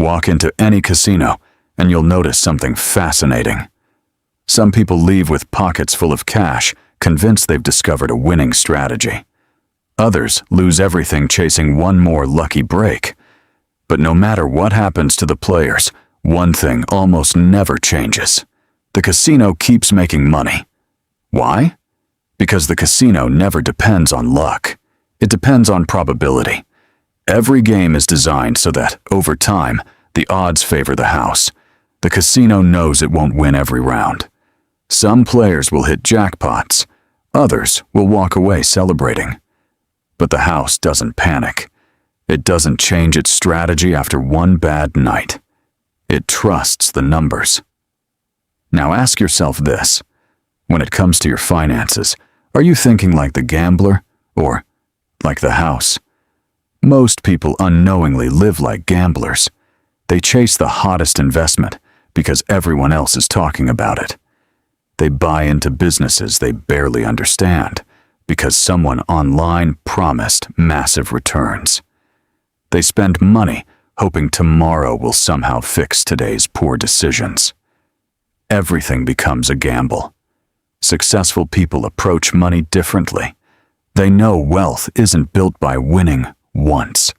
Walk into any casino, and you'll notice something fascinating. Some people leave with pockets full of cash, convinced they've discovered a winning strategy. Others lose everything chasing one more lucky break. But no matter what happens to the players, one thing almost never changes. The casino keeps making money. Why? Because the casino never depends on luck. It depends on probability. Every game is designed so that, over time, the odds favor the house. The casino knows it won't win every round. Some players will hit jackpots. Others will walk away celebrating. But the house doesn't panic. It doesn't change its strategy after one bad night. It trusts the numbers. Now ask yourself this. When it comes to your finances, are you thinking like the gambler or like the house? Most people unknowingly live like gamblers. They chase the hottest investment because everyone else is talking about it. They buy into businesses they barely understand because someone online promised massive returns. They spend money hoping tomorrow will somehow fix today's poor decisions. Everything becomes a gamble. Successful people approach money differently. They know wealth isn't built by winning once.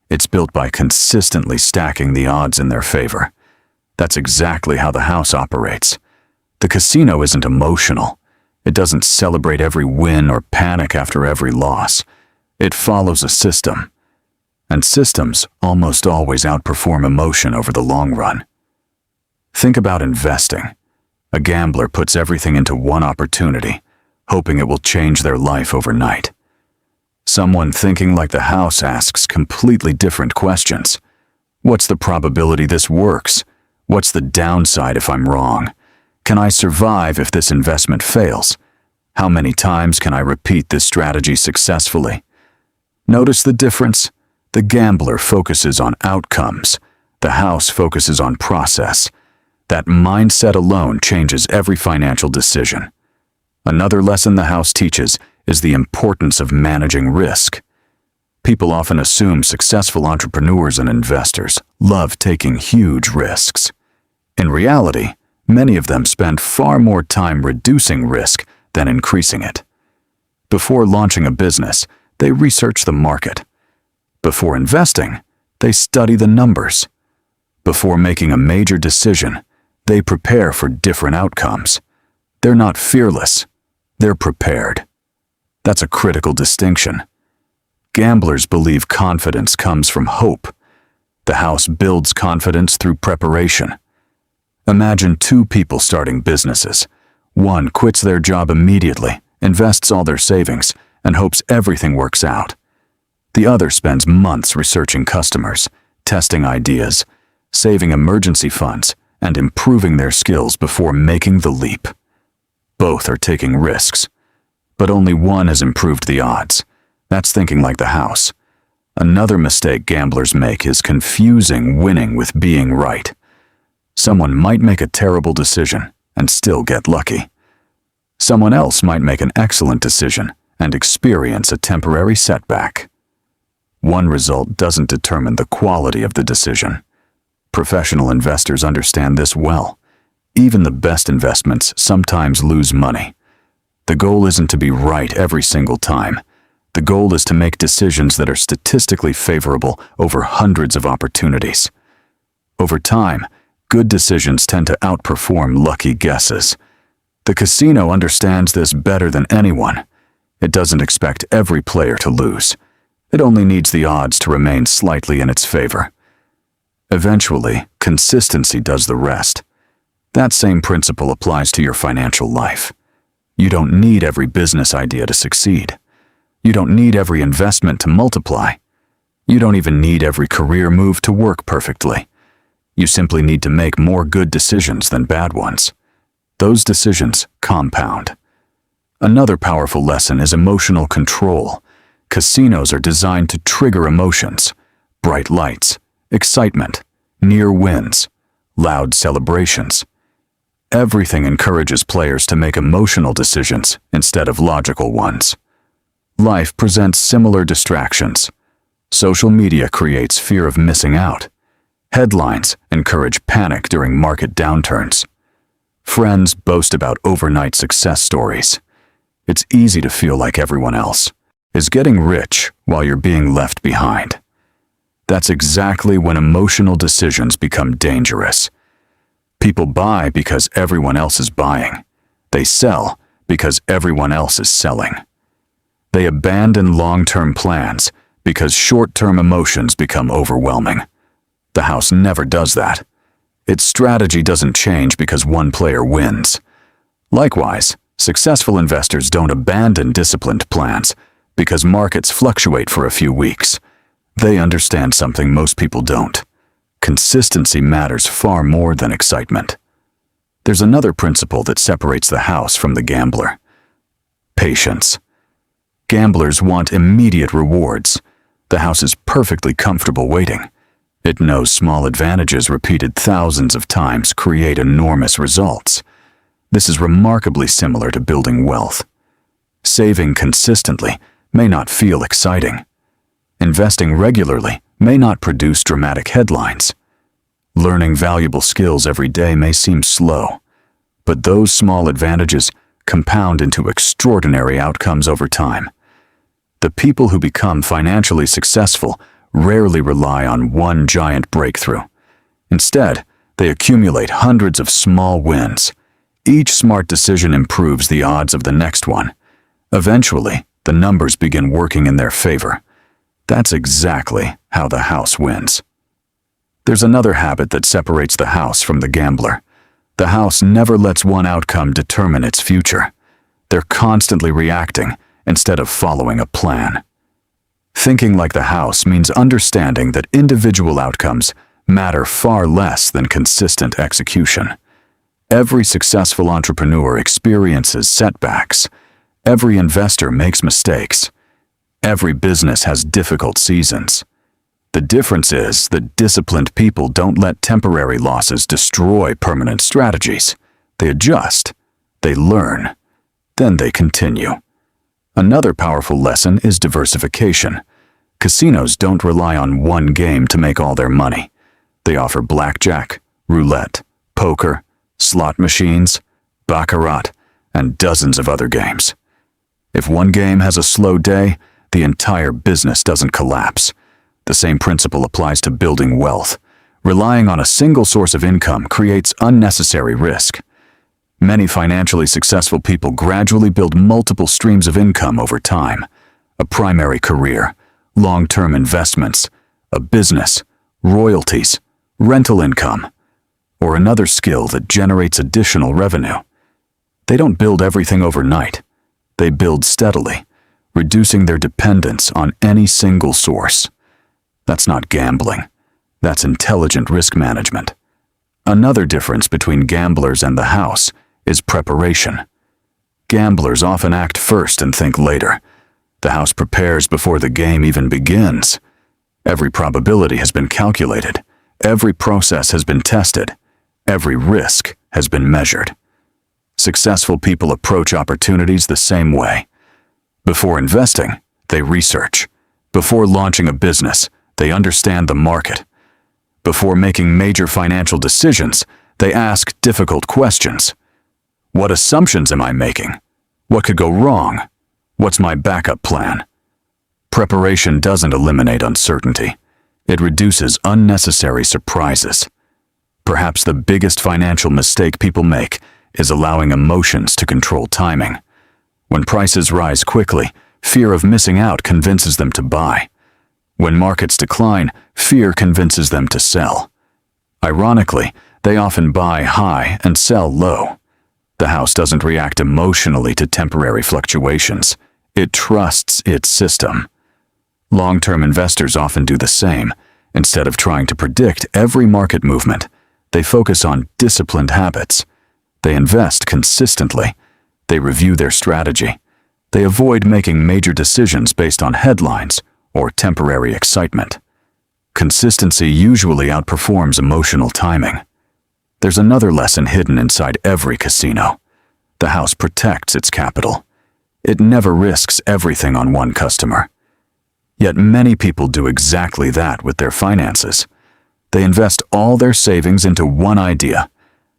It's built by consistently stacking the odds in their favor. That's exactly how the house operates. The casino isn't emotional. It doesn't celebrate every win or panic after every loss. It follows a system. And systems almost always outperform emotion over the long run. Think about investing. A gambler puts everything into one opportunity, hoping it will change their life overnight. Someone thinking like the house asks completely different questions. What's the probability this works? What's the downside if I'm wrong? Can I survive if this investment fails? How many times can I repeat this strategy successfully? Notice the difference? The gambler focuses on outcomes. The house focuses on process. That mindset alone changes every financial decision. Another lesson the house teaches is the importance of managing risk. People often assume successful entrepreneurs and investors love taking huge risks. In reality, many of them spend far more time reducing risk than increasing it. Before launching a business, they research the market. Before investing, they study the numbers. Before making a major decision, they prepare for different outcomes. They're not fearless, they're prepared. That's a critical distinction. Gamblers believe confidence comes from hope. The house builds confidence through preparation. Imagine two people starting businesses. One quits their job immediately, invests all their savings, and hopes everything works out. The other spends months researching customers, testing ideas, saving emergency funds, and improving their skills before making the leap. Both are taking risks, but only one has improved the odds. That's thinking like the house. Another mistake gamblers make is confusing winning with being right. Someone might make a terrible decision and still get lucky. Someone else might make an excellent decision and experience a temporary setback. One result doesn't determine the quality of the decision. Professional investors understand this well. Even the best investments sometimes lose money. The goal isn't to be right every single time. The goal is to make decisions that are statistically favorable over hundreds of opportunities. Over time, good decisions tend to outperform lucky guesses. The casino understands this better than anyone. It doesn't expect every player to lose. It only needs the odds to remain slightly in its favor. Eventually, consistency does the rest. That same principle applies to your financial life. You don't need every business idea to succeed. You don't need every investment to multiply. You don't even need every career move to work perfectly. You simply need to make more good decisions than bad ones. Those decisions compound. Another powerful lesson is emotional control. Casinos are designed to trigger emotions, bright lights, excitement, near wins, loud celebrations. Everything encourages players to make emotional decisions instead of logical ones. Life presents similar distractions. Social media creates fear of missing out. Headlines encourage panic during market downturns. Friends boast about overnight success stories. It's easy to feel like everyone else is getting rich while you're being left behind. That's exactly when emotional decisions become dangerous. People buy because everyone else is buying. They sell because everyone else is selling. They abandon long-term plans because short-term emotions become overwhelming. The house never does that. Its strategy doesn't change because one player wins. Likewise, successful investors don't abandon disciplined plans because markets fluctuate for a few weeks. They understand something most people don't. Consistency matters far more than excitement. There's another principle that separates the house from the gambler. Patience. Gamblers want immediate rewards. The house is perfectly comfortable waiting. It knows small advantages repeated thousands of times create enormous results. This is remarkably similar to building wealth. Saving consistently may not feel exciting. Investing regularly may not produce dramatic headlines. Learning valuable skills every day may seem slow, but those small advantages compound into extraordinary outcomes over time. The people who become financially successful rarely rely on one giant breakthrough. Instead, they accumulate hundreds of small wins. Each smart decision improves the odds of the next one. Eventually, the numbers begin working in their favor. That's exactly how the house wins. There's another habit that separates the house from the gambler. The house never lets one outcome determine its future. They're constantly reacting instead of following a plan. Thinking like the house means understanding that individual outcomes matter far less than consistent execution. Every successful entrepreneur experiences setbacks. Every investor makes mistakes. Every business has difficult seasons. The difference is that disciplined people don't let temporary losses destroy permanent strategies. They adjust, they learn, then they continue. Another powerful lesson is diversification. Casinos don't rely on one game to make all their money. They offer blackjack, roulette, poker, slot machines, baccarat, and dozens of other games. If one game has a slow day, the entire business doesn't collapse. The same principle applies to building wealth. Relying on a single source of income creates unnecessary risk. Many financially successful people gradually build multiple streams of income over time. A primary career, long-term investments, a business, royalties, rental income, or another skill that generates additional revenue. They don't build everything overnight. They build steadily, reducing their dependence on any single source. That's not gambling. That's intelligent risk management. Another difference between gamblers and the house is preparation. Gamblers often act first and think later. The house prepares before the game even begins. Every probability has been calculated. Every process has been tested. Every risk has been measured. Successful people approach opportunities the same way. Before investing, they research. Before launching a business, they understand the market. Before making major financial decisions, they ask difficult questions. What assumptions am I making? What could go wrong? What's my backup plan? Preparation doesn't eliminate uncertainty. It reduces unnecessary surprises. Perhaps the biggest financial mistake people make is allowing emotions to control timing. When prices rise quickly, fear of missing out convinces them to buy. When markets decline, fear convinces them to sell. Ironically, they often buy high and sell low. The house doesn't react emotionally to temporary fluctuations. It trusts its system. Long-term investors often do the same. Instead of trying to predict every market movement, they focus on disciplined habits. They invest consistently. They review their strategy. They avoid making major decisions based on headlines or temporary excitement. Consistency usually outperforms emotional timing. There's another lesson hidden inside every casino. The house protects its capital. It never risks everything on one customer. Yet many people do exactly that with their finances. They invest all their savings into one idea.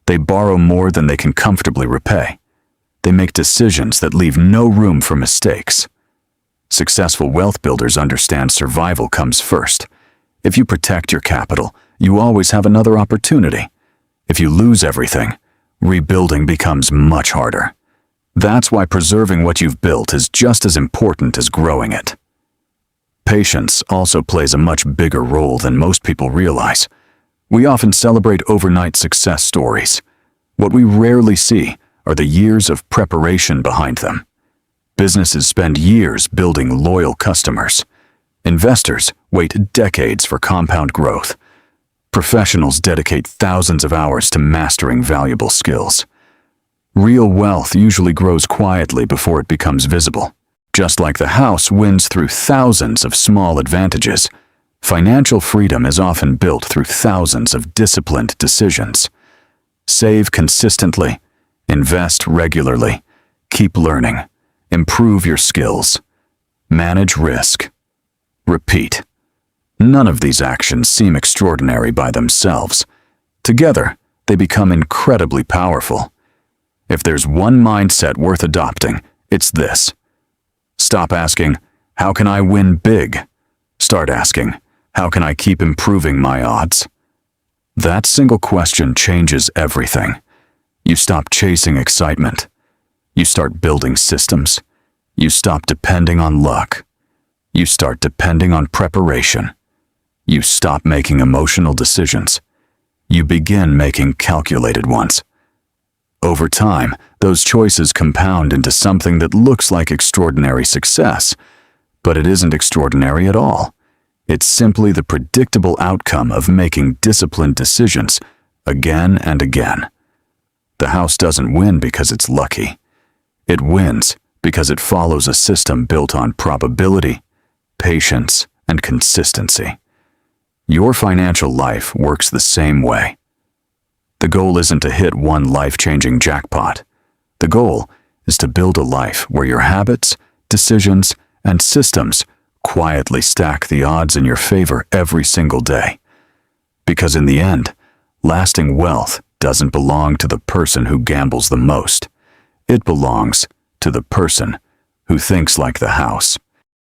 They borrow more than they can comfortably repay. They make decisions that leave no room for mistakes. Successful wealth builders understand survival comes first. If you protect your capital, you always have another opportunity. If you lose everything, rebuilding becomes much harder. That's why preserving what you've built is just as important as growing it. Patience also plays a much bigger role than most people realize. We often celebrate overnight success stories. What we rarely see are the years of preparation behind them. Businesses spend years building loyal customers. Investors wait decades for compound growth. Professionals dedicate thousands of hours to mastering valuable skills. Real wealth usually grows quietly before it becomes visible. Just like the house wins through thousands of small advantages, financial freedom is often built through thousands of disciplined decisions. Save consistently, invest regularly, keep learning, improve your skills, manage risk. Repeat. None of these actions seem extraordinary by themselves. Together, they become incredibly powerful. If there's one mindset worth adopting, it's this. Stop asking, how can I win big? Start asking, how can I keep improving my odds? That single question changes everything. You stop chasing excitement. You start building systems. You stop depending on luck. You start depending on preparation. You stop making emotional decisions. You begin making calculated ones. Over time, those choices compound into something that looks like extraordinary success, but it isn't extraordinary at all. It's simply the predictable outcome of making disciplined decisions again and again. The house doesn't win because it's lucky. It wins because it follows a system built on probability, patience, and consistency. Your financial life works the same way. The goal isn't to hit one life-changing jackpot. The goal is to build a life where your habits, decisions, and systems quietly stack the odds in your favor every single day. Because in the end, lasting wealth doesn't belong to the person who gambles the most. It belongs to the person who thinks like the house.